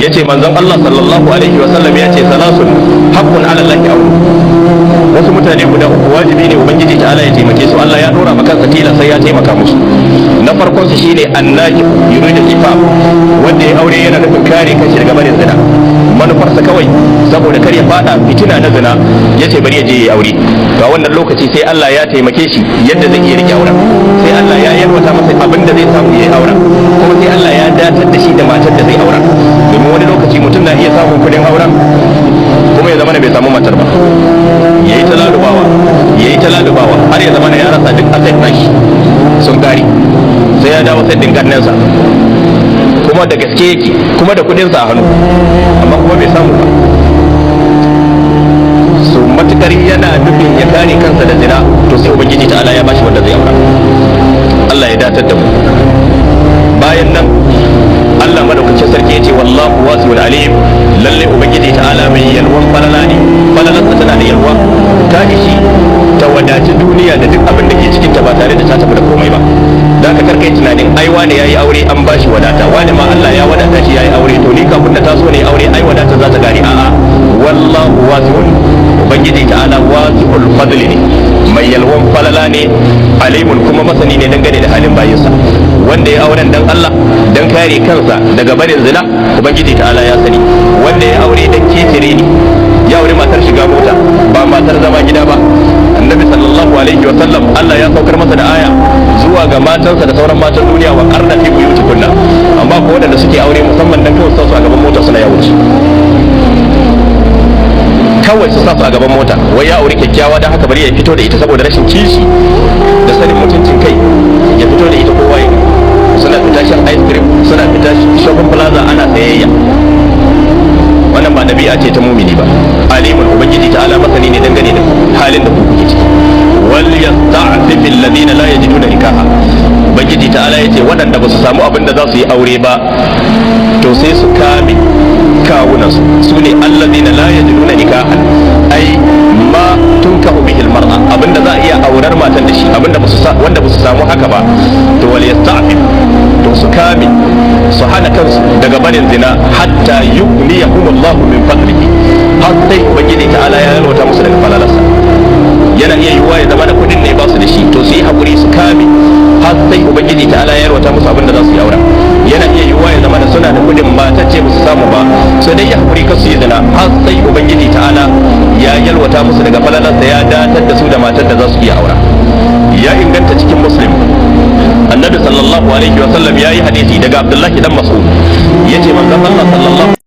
yace manzon Allah sallallahu alaihi wa sallam yace salasun haqqun ala Allah aure. Wasu mutane guda uku wajibi ne ubangiji ta'ala ya taimake su, Allah ya dora maka satila sai ya taimaka musu. Na farkon su shine annaji yuridu ifaf, wanda ya aure yana nufin kare kanshi daga barin zina, manufarsa kawai saboda kar ya fada fitina na zina yace bari ya je ya aure. To a wannan lokaci sai Allah ya taimake shi yadda zai iya rike auren, sai Allah ya yarwata masa abin da zai samu yayi auren, kuma sai Allah ya datar da shi da matar da zai auren. Domin wani lokaci mutum na iya samun kudin auren kuma ya zama bai samu matar ba, yayi ta lalubawa har ya zama ya rasa duk asset nashi sun kare, sai ya dawo sai dingannansa kuma da gaske yake kuma da kudinsa a hannu amma kuma bai samu ba. So matukar yana nufin ya kare kansa da zina, to sai ubangiji ta'ala ya bashi wanda zai aura. Allah ya datar da mu. Bayan nan Allah madaukakin sarki ya ce wallahu wasi'un alim, lalle ubangiji ta'ala mai yalwan falala ne, falalarsa tana da yalwa, ta ishi ta wadaci duniya da duk abin da ke cikin ta ba tare da ta tafi da komai ba. Da ka karkai tunanin ai wane yayi aure an bashi wadata, wane ma Allah ya wadata shi yayi aure, to ni kafin na taso ne aure ai wadata za ta gari. A'a, wallahu wasi'un, ubangiji ta'ala wasi'ul fadli ne, mai yalwan falala ne, alimun kuma masani ne dangane da halin bayinsa. Wanda ya auren dan Allah dan kare kansa daga barin zina, ubangiji ta'ala ya sani. Wanda ya aure dan ketare ne, ya aure matar shiga mota ba matar zama gida ba. Annabi sallallahu alaihi wa sallam Allah ya saukar masa da aya zuwa ga matansa da sauran matan duniya wa qarna fi buyutikunna, amma ko wanda suke aure musamman dan kawai su a gaban mota suna yawo kawai su sasu a gaban mota, wai ya aure kyakkyawa dan haka bari ya fito da ita saboda rashin kishi da sanin mutuncin kai, ya fito da ita kowa ya suna fita shan ice cream, suna fita shopping plaza ana sayayya. Wannan ba dabi'a ce ta mumini ba. Alimun, ubangiji ta'ala masani ne dangane da halin da kuke ciki. Wal yasta'fif alladhina la yajiduna nikaha, ubangiji ta'ala yace waɗanda ba su samu abin da za su yi aure ba to sai su kame kawunan su ne alladhina la yajiduna nikaha, ai ma tunkahu bihi almar'a, abinda za a iya aurar matan da shi, abinda wanda ba su samu haka ba, to wal yasta'fif, to su kame su hana kansu daga barin zina hatta yughniyahumullahu min fadlihi, har sai ubangiji ta'ala ya yalwata musu daga falalarsa. Yana iya yiwuwa ya zama da kudin ne ba su da shi, to su yi hakuri su kame har sai ubangiji ta'ala ya yalwata musu abinda za su yi aura. Yana iya yiwuwa ya zama da suna da kudin matar ce ba su samu ba, sai dai ya hakuri kar su yi zina har sai ubangiji ta'ala ya yalwata musu daga falalarsa, ya datar da su da matar da za su iya aura. Ya inganta cikin Muslim, annabi sallallahu alaihi wa sallam ya yi hadisi daga Abdullahi dan Mas'ud, yace manzon Allah sallallahu